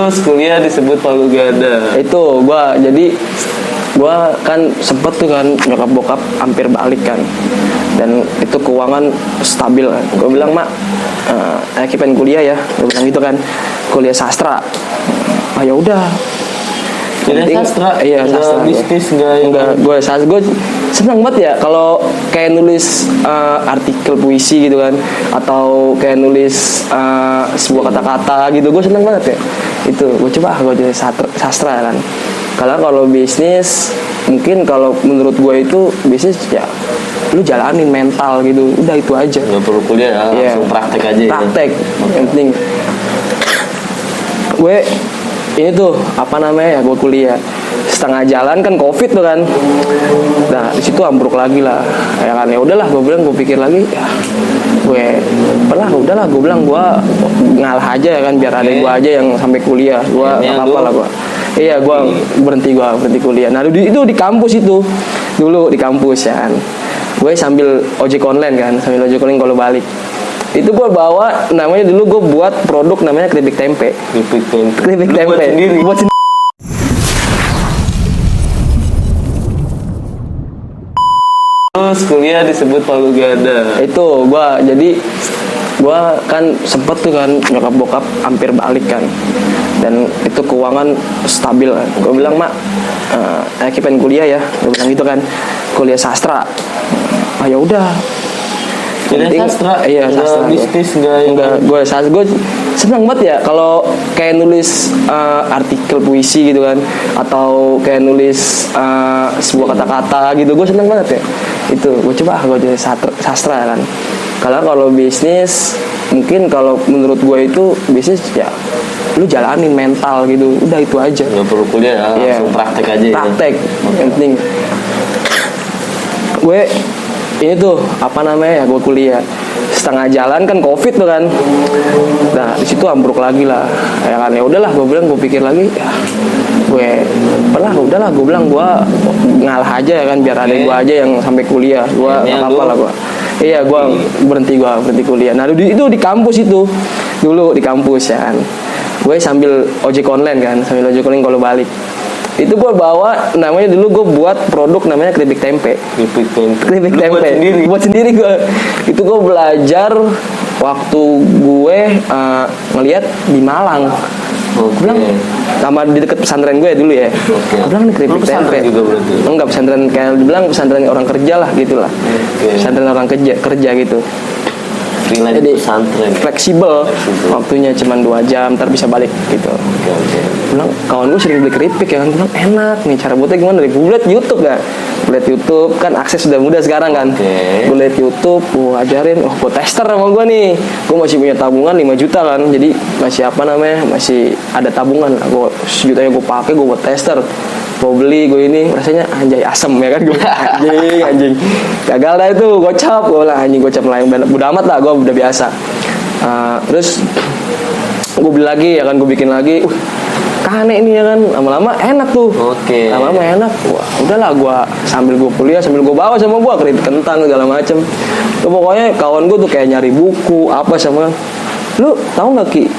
Terus kuliah disebut palu gada. Itu gue kan sempet tuh kan nyokap bokap hampir balik kan, dan itu keuangan stabil kan. Gue bilang, mak, Aki pengen kuliah ya, gue bilang gitu kan, kuliah sastra. Ah ya udah. Kuliah sastra? Iya, sastra. Bisnis enggak, gue senang banget ya kalau kayak nulis artikel puisi gitu kan, atau kayak nulis sebuah kata-kata gitu, gue senang banget ya. Itu gue jadi sastra kan. Kalau bisnis, mungkin kalau menurut gue itu bisnis ya lu jalanin mental gitu, udah itu aja. Nggak perlu kuliah ya, langsung praktek aja. Praktek, yang penting. Gue ini tuh gue kuliah setengah jalan kan, covid tuh kan. Nah di situ ambruk lagi lah, ya kan. Ya udahlah, gue bilang, gue pikir lagi, ya gue bilang gue ngalah aja ya kan, biar adek gue aja yang sampai kuliah, gue nggak apa-apa lah gue. Iya, gue berhenti kuliah. Nah itu di kampus itu, dulu di kampus ya kan, gue sambil ojek online kalau balik. Itu gue bawa, namanya dulu gue buat produk namanya keripik tempe. Buat sendiri. Terus kuliah disebut palu gada. Itu gue kan sempet tuh kan nyokap bokap hampir balik kan, dan itu keuangan stabil kan. Gue bilang, mak, Aki pengen kuliah ya, gue bilang gitu kan, kuliah sastra. Ah ya udah. Kuliah sastra? Iya, sastra. Bisnis enggak, gue senang banget ya kalau kayak nulis artikel puisi gitu kan, atau kayak nulis sebuah kata-kata gitu, gue senang banget ya. Itu gue jadi sastra kan. Kalau bisnis, mungkin kalau menurut gue itu bisnis ya lu jalanin mental gitu, udah itu aja. Nggak perlu kuliah ya, langsung praktek aja. Praktek, yang penting. Gue ini tuh gue kuliah setengah jalan kan, covid tuh kan. Nah di situ ambruk lagi lah, ya kan. Ya udahlah, gue bilang, gue pikir lagi, ya gue bilang gue ngalah aja ya kan, biar adek gue aja yang sampai kuliah, gue nggak apa-apa lah gue. Iya, gue berhenti kuliah. Nah itu di kampus itu, dulu di kampus ya kan, gue sambil ojek online kalau balik. Itu gue bawa, namanya dulu gue buat produk namanya keripik tempe. Buat sendiri gue. Itu gue belajar waktu gue ngelihat di Malang. Gue bilang, sama di dekat pesantren gue dulu ya. Gue bilang, ini keripik tempe. Enggak, pesantren kayak dibilang pesantren orang kerja lah gitulah. Pesantren orang kerja gitu. Jadi fleksibel, waktunya cuma 2 jam, ntar bisa balik gitu. Bilang, kawan gue sering beli keripik ya kan, bilang enak nih, cara buatnya gimana? Gue liat YouTube kan, akses sudah mudah sekarang kan. Gue liat YouTube, gue ajarin, gue tester sama gue nih. Gue masih punya tabungan 5 juta kan, jadi masih ada tabungan. Gue 1 juta gue pakai, gue buat tester. Gue beli, gue ini rasanya anjay asem ya kan, gue anjing gagal dah itu, gocap. Gue bilang anjing gocap lah, udah amat lah, gue udah biasa. Terus gue beli lagi ya kan, gue bikin lagi, kane ini ya kan, lama-lama enak tuh. Lama-lama enak. Wah udahlah, gue sambil gue kuliah, sambil gue bawa sama gue keripik kentang segala macem. Pokoknya kawan gue tuh kayak nyari buku apa sama, lu tahu nggak Ki,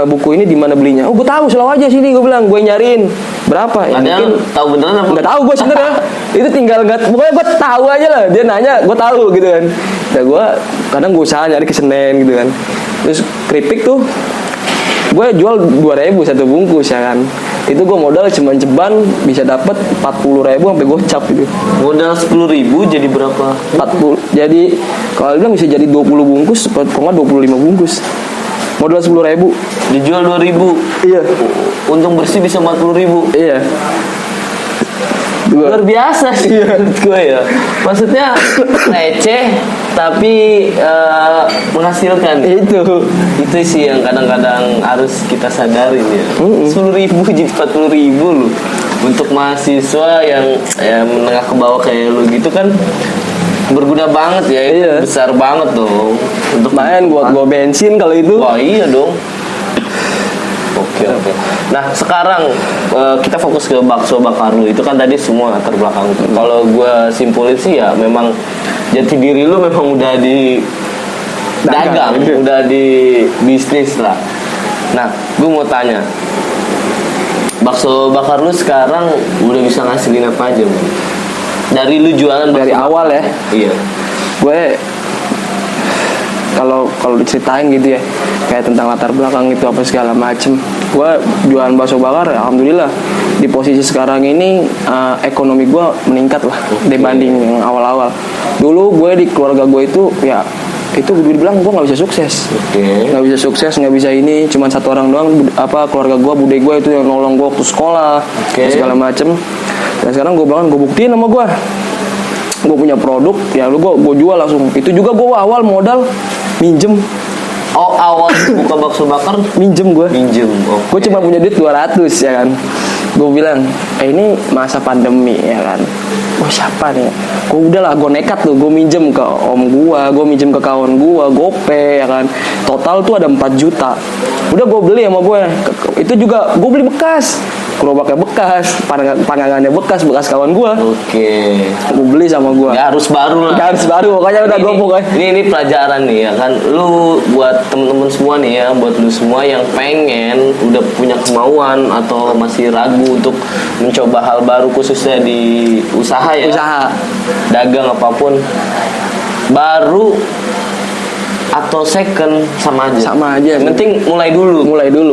buku ini di mana belinya? Oh gue tahu, selalu aja sini, gue bilang, gue nyariin berapa ya. Mungkin tahu beneran apa? Nggak tahu gue sebenarnya. Itu tinggal pokoknya gue tahu aja lah. Dia nanya, gue tahu gitu kan. Nah gue kadang gue usaha nyari ke Senen gitu kan. Terus keripik tuh gue jual 2.000 1 bungkus ya kan. Itu gue modal cuma ceban bisa dapat 40.000 sampai gocap gitu. Modal 10.000 jadi berapa? 40. Jadi kalau bilang bisa jadi 20 bungkus, pokoknya 25 bungkus. Modal 10.000, dijual 2.000. Iya. Untung bersih bisa 40.000. Iya. Luar biasa sih menurut gue ya. Maksudnya receh tapi menghasilkan. Itu sih yang kadang-kadang harus kita sadarin ya. 10.000 jadi 40.000 loh. Untuk mahasiswa yang menengah ke bawah kayak lu gitu kan, berguna banget ya. Itu besar banget dong. Untuk main buat gua bensin kalau itu. Wah iya dong. Oke. Nah sekarang kita fokus ke bakso bakar lu. Itu kan tadi semua latar belakang. Kalau gue simpulin sih ya memang jati diri lu memang udah di dagang, udah di bisnis lah. Nah gue mau tanya, bakso bakar lu sekarang udah bisa ngasilin apa aja, Man? Dari lu jualan bakso Dari awal ya, Iya. gue kalau diceritain gitu ya, kayak tentang latar belakang itu apa segala macem, gue jualan bakso bakar, alhamdulillah di posisi sekarang ini ekonomi gue meningkat lah dibanding yang awal-awal. Dulu gue di keluarga gue itu ya itu gue bilang gue nggak bisa sukses, nggak bisa sukses, nggak bisa ini, cuman satu orang doang, keluarga gue, bude gue itu yang nolong gue waktu sekolah segala macem. Dan sekarang gue bilang, gue buktiin sama gue punya produk, ya lu gue jual langsung. Itu juga gue awal modal minjem. Oh, awal buka bakso bakar Minjem gue. Oh. Gue cuma punya duit 200 ya kan. Gue bilang, ini masa pandemi ya kan. Oh siapa nih? Gue udahlah, gue nekat tuh, gue minjem ke om gue minjem ke kawan gue, gope ya kan. Total tuh ada 4 juta. Udah gue beli sama gue. Itu juga gue beli bekas. Gerobaknya bekas, panggangannya bekas kawan gue. Gue beli sama gue. Gak harus baru lah. Gak harus baru, pokoknya udah gue pokoknya. Ini pelajaran nih ya kan. Lu buat temen-temen semua nih ya, buat lu semua yang pengen udah punya kemauan atau masih ragu untuk mencoba hal baru khususnya di usaha ya. Usaha, dagang apapun. Baru atau second sama aja. Yang penting mulai dulu.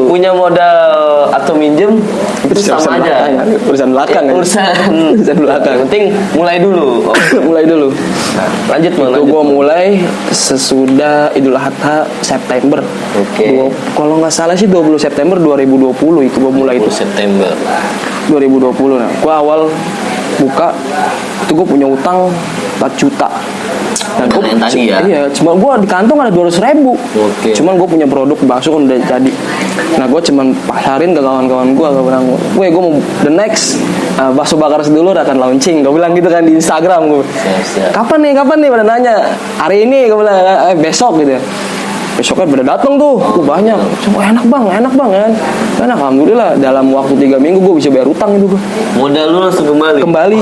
Punya modal atau minjem itu sama aja. Urusan belakang ya. Urusan belakang. Yang penting mulai dulu. Mulai dulu. Nah, lanjut Bang. Itu gue mulai sesudah Idul Adha September. Kalau nggak salah sih 20 September 2020 itu gue mulai itu. September 2020. Nah, gue awal buka itu gue punya utang 4 juta. Dan gue tadi ya. Iya, cuma gue di kantong ada 200.000. Cuman gue punya produk bakso kan udah jadi. Nah gue cuman pasarin ke kawan-kawan gue bilang, gue mau the next bakso bakar sedulur akan launching. Gue bilang gitu kan di Instagram gue. Kapan nih pada nanya. Hari ini gue bilang besok gitu. Besoknya pada datang tuh, banyak. Cuma enak bang kan. Enak, alhamdulillah dalam waktu 3 minggu gue bisa bayar utang itu gue. Modal lu langsung kembali.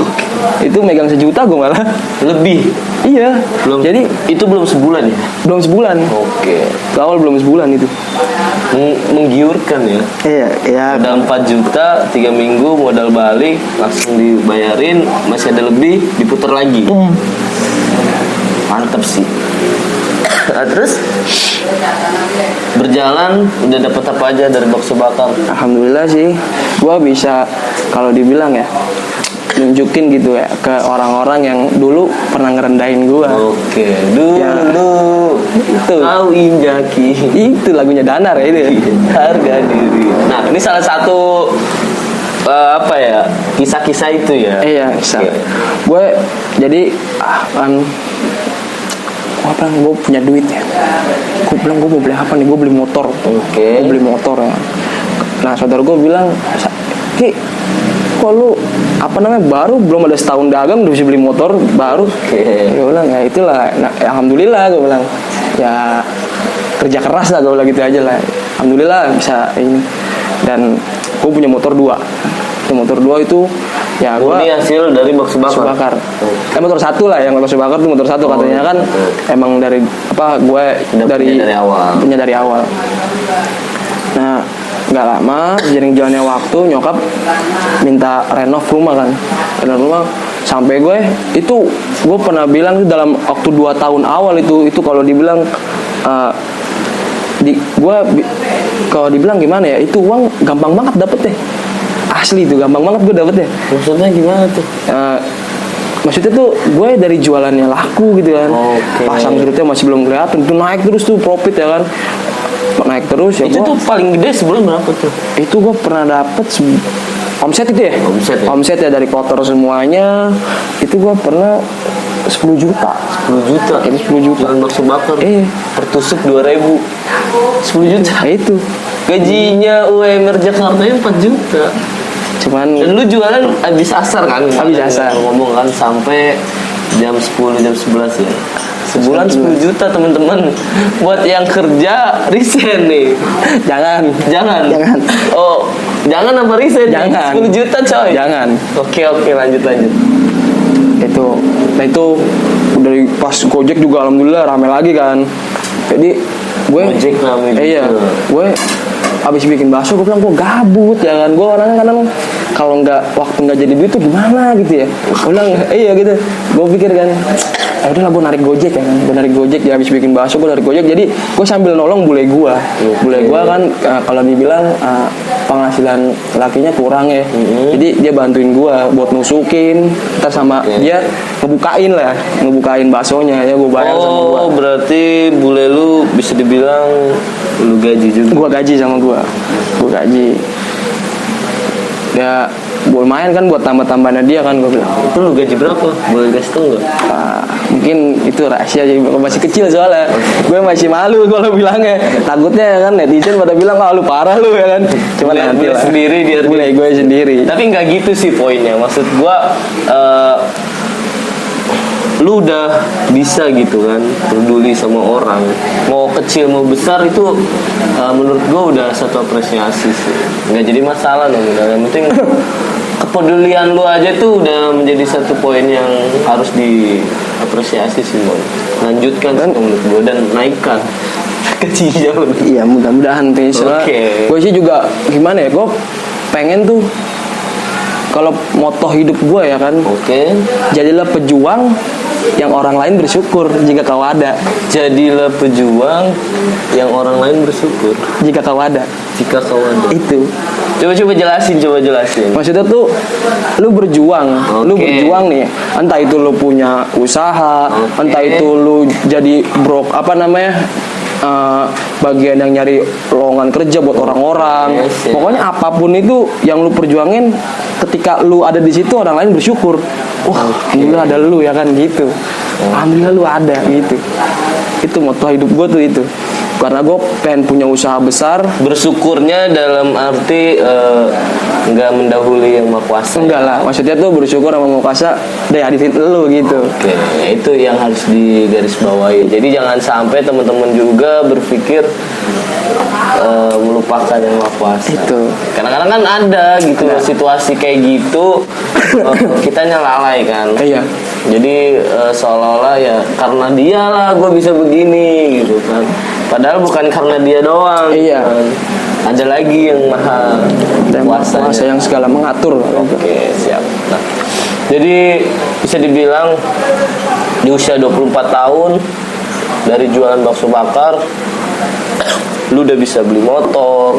Itu megang 1 juta gue malah. Lebih. Iya. Jadi itu belum sebulan ya? Belum sebulan. Awal belum sebulan itu. Menggiurkan ya. Iya. Modal 4 juta, 3 minggu modal balik, langsung dibayarin, masih ada lebih, diputar lagi. Mantap sih. Nah, terus berjalan udah dapet apa aja dari bakso bakar? Alhamdulillah sih, gua bisa kalau dibilang ya nunjukin gitu ya ke orang-orang yang dulu pernah ngerendahin gua. Dulu itu kau injaki. Itu lagunya Danar ya itu. Harga diri. Nah, ini salah satu kisah-kisah itu ya. Iya, kisah. Gue jadi gue punya duit ya. Gue bilang gue mau beli apa nih? Gue beli motor. Gue beli motor ya. Nah saudara gue bilang, Ki, kok lu baru belum ada setahun dagang udah bisa beli motor baru? Gue bilang ya itulah. Nah, alhamdulillah gue bilang ya kerja keras lah gue bilang gitu aja lah. Alhamdulillah bisa ini. Dan gue punya motor 2. Motor 2 itu ya gue ini hasil dari bakso bakar. Motor 1 lah, yang bakso bakar tuh motor 1 katanya kan emang dari gue punya dari awal. Nah nggak lama seiring jalannya waktu nyokap minta renov rumah kan, sampai gue pernah bilang dalam waktu 2 tahun awal itu kalau dibilang kalau dibilang gimana ya, itu uang gampang banget dapet deh. Asli itu gampang banget gue dapet ya. Maksudnya gimana tuh? Maksudnya tuh gue dari jualannya laku gitu kan. Pasang surutnya masih belum kelihatan, itu naik terus tuh profit ya kan. Naik terus ya. Itu tuh paling gede sebulan berapa tuh? Itu gue pernah dapet omset itu ya. Omset ya dari kotor semuanya. Itu gue pernah 10 juta. 10 juta. Jualan bakso bakar. Pertusuk 2.000. 10 juta. Nah, itu. Gajinya UMR Jakarta 4 juta. Cuman dan lu jualan habis asar kan? Habis asar. Ngomong kan sampai jam 10 jam 11 ya. Sebulan 10 juta teman-teman. Buat yang kerja resign nih. Jangan. Oh, jangan apa resign? Jangan. 10 juta coy. Jangan. Oke, lanjut. Itu dari pas Gojek juga alhamdulillah rame lagi kan. Jadi gue Gojek rame. Iya, gue abis bikin bakso gue bilang gue gabut ya kan, gue orangnya kadang kalau nggak waktu nggak jadi duit tuh gimana gitu ya. Gue bilang iya gitu, gue pikir kan ya udahlah gue narik gojek ya kan, gue narik gojek ya, habis bikin bakso gue narik gojek, jadi gue sambil nolong bule gue kan kalau dibilang penghasilan lakinya kurang ya, jadi dia bantuin gue buat nusukin, ntar sama dia ngebukain baksonya ya, gue bayar sama gue. Oh berarti bule lu bisa dibilang lu gaji juga? Gue gaji sama gue gaji ya, lumayan kan buat tambah-tambahnya dia kan, gue bilang. Itu lu gaji berapa? Boleh kasih tau nggak? Mungkin itu rahasia aja, masih kecil soalnya. Gue masih malu kalau bilangnya. Takutnya kan netizen pada bilang lu parah lu ya kan. Cuman nanti lah. Sendiri dia. Boleh gue sendiri. Tapi nggak gitu sih poinnya. Maksud gue lu udah bisa gitu kan peduli sama orang, mau kecil mau besar itu menurut gue udah satu apresiasi sih, nggak jadi masalah dong. Yang penting kepedulian lu aja tuh udah menjadi satu poin yang harus diapresiasi sih Mon. Lanjutkan sih menurut gue dan naikkan kecil. Iya mudah-mudahan besok. Gue sih juga gimana ya, gue pengen tuh kalau moto hidup gue ya kan, jadilah pejuang yang orang lain bersyukur jika kau ada. Jadilah pejuang yang orang lain bersyukur jika kau ada. Jika kau ada. Itu. Coba jelasin. Maksudnya tuh lu berjuang, lu berjuang nih. Entah itu lu punya usaha, entah itu lu jadi bagian yang nyari lowongan kerja buat orang-orang. Pokoknya apapun itu yang lu perjuangin, ketika lu ada di situ orang lain bersyukur. Wah, alhamdulillah ada lu ya kan gitu. Alhamdulillah lu ada gitu. Itu moto hidup gue tuh itu. Karena gue pengen punya usaha besar. Bersyukurnya dalam arti nggak mendahului yang Maha Kuasa. Enggak lah, maksudnya tuh bersyukur sama Maha Kuasa deh hadirin lu gitu. Itu yang harus digarisbawahi. Jadi jangan sampai teman-teman juga berpikir melupakan yang Maha Kuasa. Itu. Kadang-kadang kan ada gitu situasi kayak gitu, kitanya lalai kan. Iya. Jadi seolah-olah ya karena dia lah gue bisa begini gitu kan. Padahal bukan karena dia doang. Iya. Kan. Ada lagi yang Maha Kuasa yang segala mengatur. Siap. Nah, jadi bisa dibilang di usia 24 tahun dari jualan bakso bakar, lu udah bisa beli motor,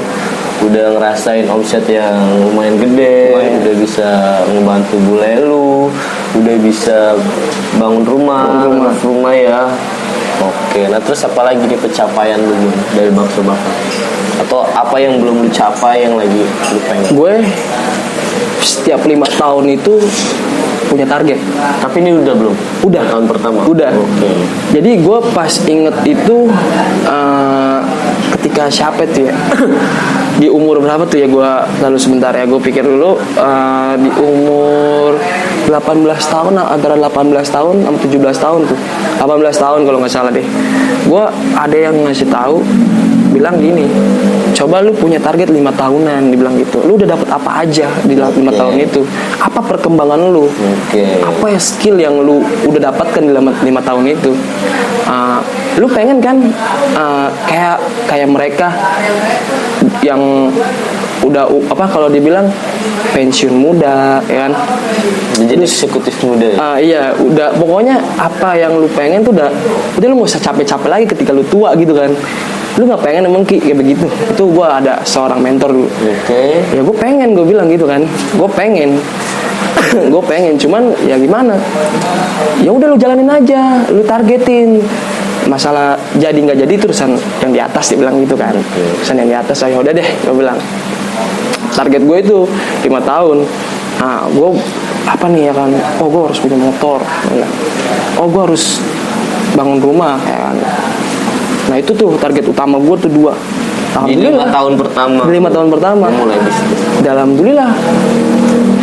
udah ngerasain omset yang lumayan gede, udah bisa ngebantu bule lu, udah bisa bangun rumah ya. Oke, nah terus apa lagi nih pencapaian lu dari bakso bakar? Atau apa yang belum lu capai yang lagi lu pengen? Gue setiap 5 tahun itu punya target. Tapi ini udah belum? Udah. Tahun pertama? Udah. Jadi gue pas inget itu ketika siapa tuh ya di umur berapa tuh ya, gue lalu sebentar ya gue pikir dulu, di umur 18 tahun, antara 18 tahun sama 17 tahun tuh, 18 tahun kalau nggak salah deh, gue ada yang ngasih tahu bilang gini, coba lu punya target 5 tahunan, dibilang gitu, lu udah dapat apa aja di 5 tahun itu, apa perkembangan lu, apa ya skill yang lu udah dapatkan di 5 tahun itu. Lu pengen kan kayak mereka yang udah kalau dibilang pensiun muda ya kan, jadi eksekutif muda ya? Iya, udah pokoknya apa yang lu pengen tuh udah lu gak usah capek-capek lagi ketika lu tua gitu kan. Lu nggak pengen emang kayak begitu? Itu gue ada seorang mentor dulu. Ya gue pengen, gue bilang gitu kan, gue pengen gue pengen, cuman ya gimana, ya udah lu jalanin aja, lu targetin. Masalah jadi nggak jadi itu urusan yang di atas, dia bilang gitu kan. Urusan yang di atas, ayo udah deh, gue bilang target gue itu 5 tahun. Nah gue apa nih ya kan, gue harus punya motor, gue harus bangun rumah ya kan. Nah itu tuh target utama gue tuh 2. Di 5 tahun pertama. 5 tahun pertama. Mulai bisnis. Alhamdulillah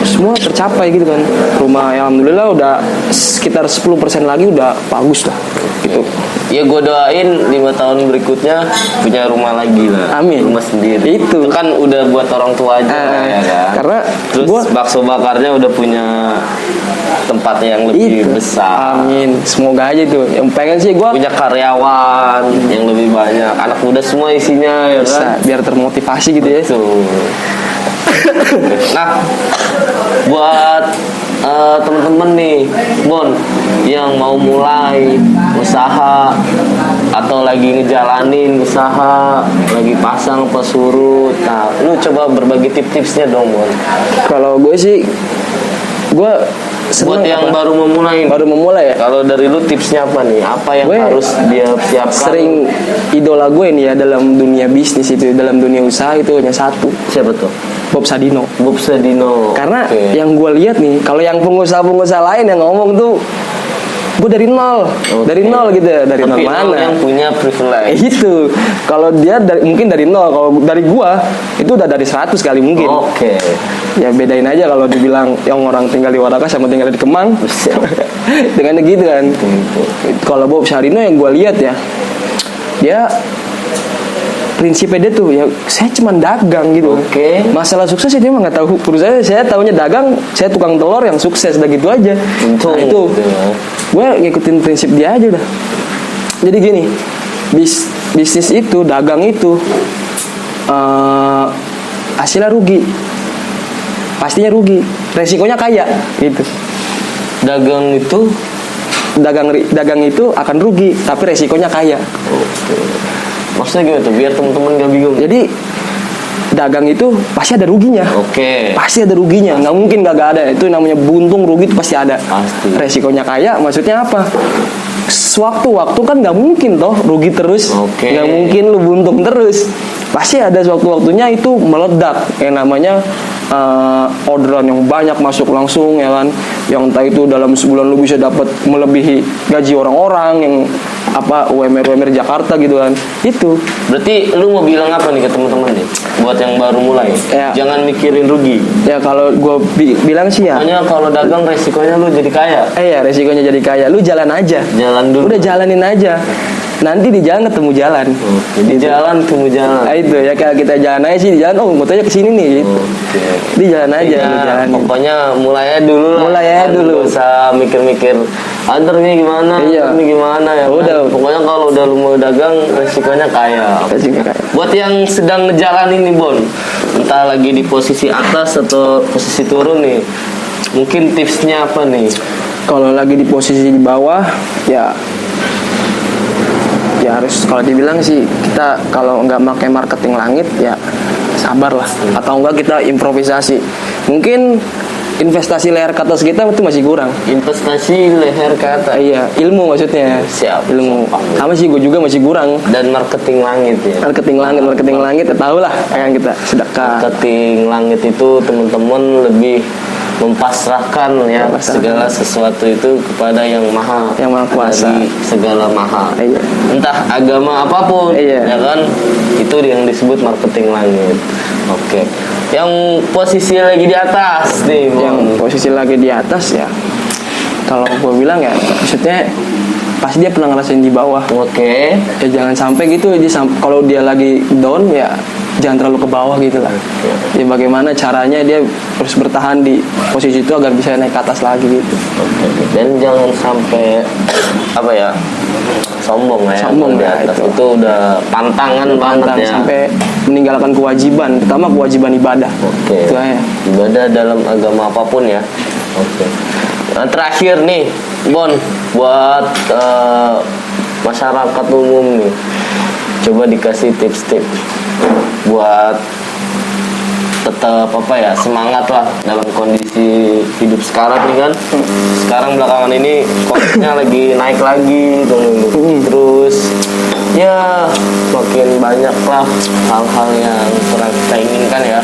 semua tercapai gitu kan. Rumah ya alhamdulillah udah sekitar 10% lagi udah bagus lah gitu. Ya gue doain 5 tahun berikutnya punya rumah lagi lah. Amin. Rumah sendiri. Itu kan udah buat orang tua aja ya kan. Karena terus bakso bakarnya udah punya tempat yang lebih besar. Amin. Semoga aja tuh. Yang pengen sih gue punya karyawan yang lebih banyak. Anak muda semua isinya ya bisa, kan. biar termotivasi gitu ya. Betul. Nah, buat temen-temen nih, Bon, yang mau mulai usaha atau lagi ngejalanin usaha, lagi pasang pesurut, nah, lu coba berbagi tips-tipsnya dong, Bon. Kalau gue sih, gue buat yang baru memulai ya. Kalau dari lu tipsnya apa nih? Apa yang Gue harus dia siapkan? Sering idola gue nih ya dalam dunia bisnis itu, dalam dunia usaha itu hanya satu. Siapa tuh? Bob Sadino. Bob Sadino. Karena yang gue lihat nih, kalau yang pengusaha-pengusaha lain yang ngomong tuh, gue dari nol, dari nol gitu, dari tapi nol mana? Yang punya privilege. Itu. Kalau dia mungkin dari nol, kalau dari gue itu udah dari 100 kali mungkin. Oke. Ya bedain aja kalau dibilang yang orang tinggal di Warakas sama tinggal di Kemang. Dengan gitu kan. Kalau Bob Sadino yang gue lihat ya, dia prinsipnya dia tuh ya saya cuma dagang gitu. Oke. Masalah sukses dia mah nggak tahu. Menurut saya tahunya dagang, saya tukang telur yang sukses udah gitu aja. Untung, nah, itu gitu ya. gue ngikutin prinsip dia aja udah. Jadi gini, bisnis itu, dagang itu hasilnya rugi, pastinya rugi, resikonya kaya gitu. Dagang itu akan rugi, tapi resikonya kaya. Maksudnya gimana tuh? Biar teman-teman gak bingung. Jadi dagang itu pasti ada ruginya. Oke. Pasti ada ruginya. Nggak mungkin gak ada. Itu namanya buntung, rugi itu pasti ada. Pasti. Resikonya kaya, maksudnya apa? Sewaktu-waktu kan nggak mungkin toh rugi terus. Oke. Nggak mungkin lu buntung terus. Pasti ada sewaktu-waktunya itu meledak. Yang namanya orderan yang banyak masuk langsung ya kan. Yang entah itu dalam sebulan lu bisa dapat melebihi gaji orang-orang yang UMR Jakarta gitu kan. Itu berarti lu mau bilang apa nih ke teman-teman nih buat yang baru mulai ya. Jangan mikirin rugi Ya kalau gue bilang sih ya, pokoknya kalau dagang resikonya lu jadi kaya. ya resikonya jadi kaya. Lu jalan aja, jalan dulu, udah jalanin aja, nanti di jalan ketemu jalan. Di jalan ketemu jalan. Nah, itu ya kayak kita jalan aja sih di jalan, oh motonya kesini nih gitu. Di jalan aja, ya, lu jalanin. pokoknya mulai aja dulu lah. Mulai aja dulu. Gak usah mikir-mikir antarnya gimana, ini gimana ya. Udah. Kan? Pokoknya kalau udah lu mau dagang resikonya kaya. Buat yang sedang ngejalanin nih Bon, entah lagi di posisi atas atau posisi turun nih, mungkin tipsnya apa nih? Kalau lagi di posisi di bawah ya harus, kalau dibilang sih kita kalau nggak pakai marketing langit ya sabar lah, atau enggak kita improvisasi. Mungkin investasi leher ke atas kita itu masih kurang. Investasi leher ke atas. Iya, ilmu maksudnya. Siap. Ilmu. Sama sih gue juga masih kurang. Dan marketing langit ya. Marketing langit, tahu lah kan kita sedekah. Marketing langit itu teman-teman lebih mempasrahkan ya segala sesuatu itu kepada yang maha kuasa, dari segala maha. Iya. Entah agama apapun, iya. Ya kan, itu yang disebut marketing langit. Oke. Yang posisi lagi di atas nih, yang posisi lagi di atas ya, kalau gue bilang ya maksudnya pasti dia pernah ngerasain di bawah. Oke. Ya jangan sampai gitu, kalau dia lagi down ya jangan terlalu ke bawah gitu lah. Ya bagaimana caranya dia harus bertahan di posisi itu agar bisa naik ke atas lagi gitu. Dan jangan sampai sombong ya. Sombong ya, itu udah pantangan banget ya. Sampai meninggalkan kewajiban, pertama kewajiban ibadah. Oke. Itu aja. Ibadah dalam agama apapun ya. Oke. Nah, terakhir nih, Bon, buat masyarakat umum nih, coba dikasih tips-tips buat tetap semangat lah dalam kondisi hidup sekarang nih kan. Sekarang belakangan ini COVID-nya lagi naik lagi terus ya makin banyak lah hal-hal yang kurang kita inginkan ya.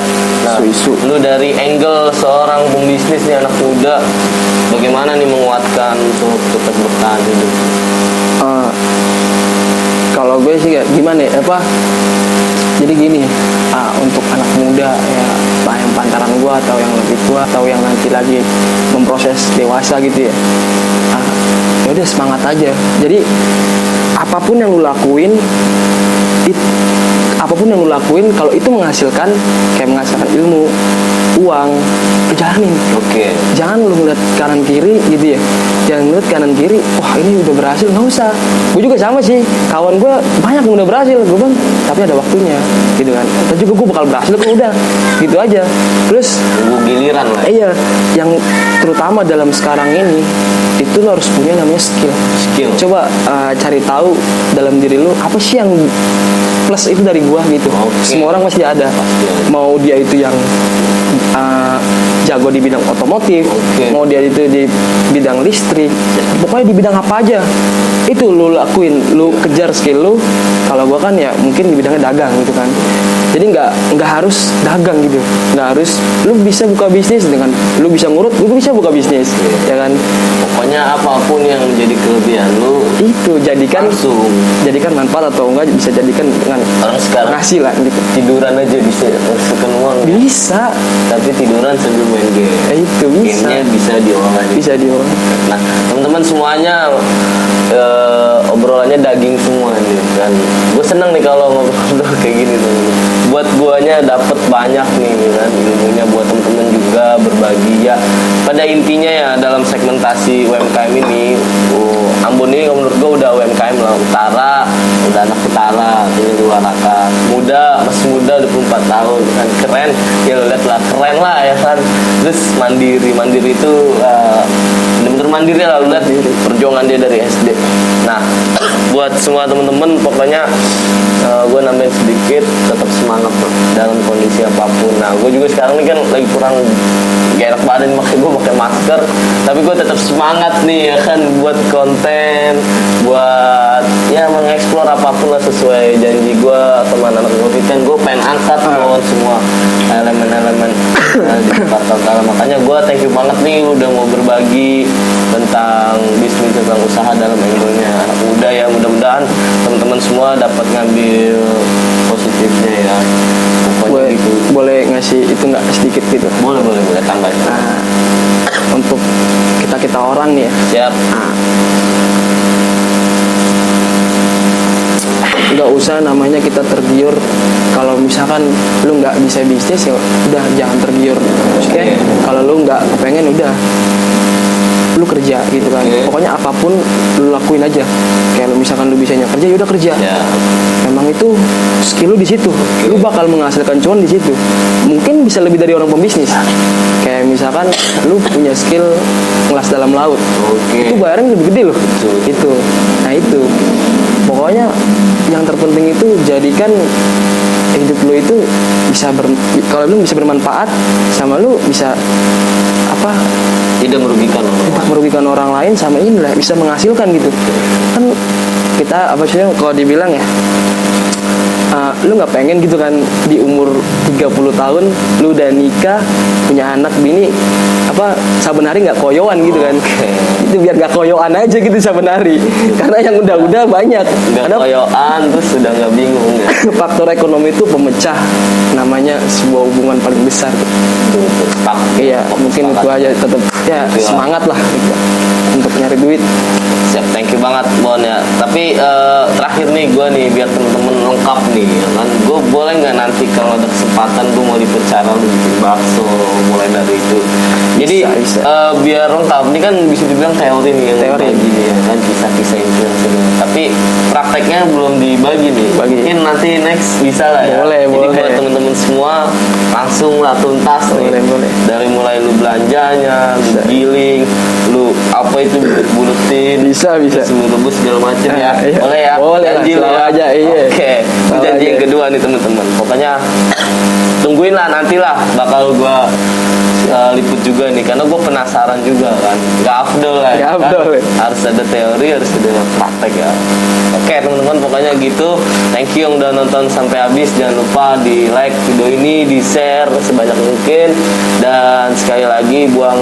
Nah, lu dari angle seorang pembisnis nih, anak muda, bagaimana nih menguatkan untuk tetap bertahan hidup? Kalau gue sih gimana ya, jadi gini, untuk anak muda ya yang pantaran gue atau yang lebih tua gue atau yang nanti lagi memproses dewasa gitu ya, ya udah semangat aja. Jadi apapun yang lu lakuin, kalau itu menghasilkan ilmu, uang, lu jalanin. Jangan lu ngeliat kanan kiri gitu ya, jangan ngeliat kanan kiri, wah ini udah berhasil, nggak usah. Gue juga sama sih, kawan gue banyak yang udah berhasil, gue bilang tapi ada waktunya gitu kan. Dan juga gue bakal berhasil kok, udah gitu aja. Terus tunggu giliran lah. Iya, yang terutama dalam sekarang ini itu lo harus punya namanya skill. Coba cari tahu dalam diri lu apa sih yang plus itu dari gua gitu. Semua orang pasti ada. Mau dia itu yang jago di bidang otomotif, mau dia itu di bidang listrik, pokoknya di bidang apa aja itu lu lakuin, lu kejar skill lu. Kalau gua kan ya mungkin di bidangnya dagang gitu kan, jadi nggak harus dagang gitu, nggak harus lu bisa buka bisnis dengan lu bisa ngurut, gua bisa buka bisnis ya kan. Pokoknya apapun yang menjadi kelebihan lu itu jadikan manfaat, atau enggak bisa jadikan dengan orang sekarang penghasilan gitu. Tiduran aja bisa menghasilkan uang bisa, tapi tiduran sambil main game. Itu bisa. Gamenya bisa diolah. Nah teman-teman semuanya, obrolannya daging semua nih kan. Gue seneng nih kalau ngobrol kayak gini tuh. Buat guanya dapet banyak nih kan ilmunya, buat temen-temen juga berbagi ya. Pada intinya ya dalam segmentasi UMKM ini, Ambon ini menurut gue udah UMKM lah, udah anak utara, ini luar raka, masih muda 24 tahun kan, keren ya, lo lihat lah, keren lah ya kan. Terus mandiri itu bener-bener mandiri lah, lo lihat perjuangan dia dari SD. Nah buat semua temen-temen pokoknya gue nambahin sedikit, tetap semangat bro, dalam kondisi apapun. Nah gue juga sekarang ini kan lagi kurang gak enak badan, makanya gue pakai masker, tapi gue tetap semangat nih ya kan, buat konten, buat ya mengeksplor apapun lah sesuai janji gue sama anak-anak gue kan. Gue pengen angkat semua elemen-elemen di Jakarta Utara. Makanya gue thank you banget nih udah mau berbagi tentang bisnis, tentang usaha dalam angle-nya anak muda ya. Mudah-mudahan teman-teman semua dapat ngambil positifnya ya. Pokoknya gitu. Boleh ngasih itu nggak sedikit gitu? Boleh tambah. Nah, untuk kita orang nih ya. Siap. Nggak usah namanya kita tergiur. Kalau misalkan lu nggak bisa bisnis ya udah jangan tergiur. Maksudnya kalau lu nggak pengen udah lu kerja gitu kan. Pokoknya apapun lu lakuin aja. Kayak lu misalkan lu bisanya kerja ya udah kerja. Memang itu skill lu di situ. Lu bakal menghasilkan cuan di situ. Mungkin bisa lebih dari orang pembisnis. Kayak misalkan lu punya skill ngelas dalam laut. Itu bayarnya lebih gede loh. Itu. Nah itu. Pokoknya yang terpenting itu jadikan hidup lu itu bisa kalau lu bisa bermanfaat sama lu bisa tidak merugikan orang lain, sama inilah bisa menghasilkan gitu kan. Kita kalau dibilang ya lu nggak pengen gitu kan di umur 30 tahun lu udah nikah punya anak bini saben hari nggak koyoan gitu kan. Itu biar nggak koyoan aja gitu saben hari, karena yang udah banyak nggak koyoan terus udah nggak bingung ya. Faktor ekonomi itu pemecah namanya sebuah hubungan paling besar. Iya mungkin itu aja, tetap ya semangat lah gitu, untuk nyari duit. Siap, thank you banget Bon ya. Tapi terakhir nih gue nih biar temen-temen lengkap nih ya kan, gue boleh nggak nanti kalau ada kesempatan gue mau dipercara lu bikin bakso mulai dari itu. Jadi biar lengkap, ini kan bisa dibilang teori nih yang teori nih ya kan, kisah-kisah influencer. Tapi prakteknya belum dibagi nih. Mungkin nanti next bisa lah ya. Boleh. Jadi buat temen-temen semua langsung lah tuntas nih. Boleh. Dari mulai lu belanjanya, lu giling, lu apa itu bulutin, bisa lu rebus segala macam ya. Iya. Boleh ya? Boleh janji lu ya. aja, iya. Oke. Janji yang kedua nih teman-teman. Pokoknya tungguin lah, nantilah bakal gua liput juga nih, karena gue penasaran juga kan. Gak afdol lah kan? Harus ada teori, harus ada praktek ya. Oke teman-teman, pokoknya gitu. Thank you yang udah nonton sampai habis. Jangan lupa di like video ini, di share sebanyak mungkin, dan sekali lagi buang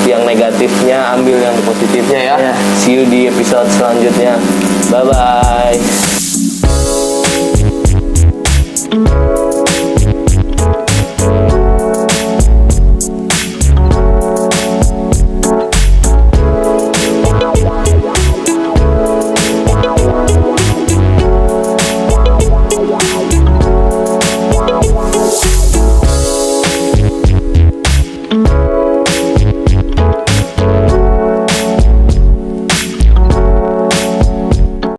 yang negatifnya, ambil yang positifnya ya. See you di episode selanjutnya. Bye bye.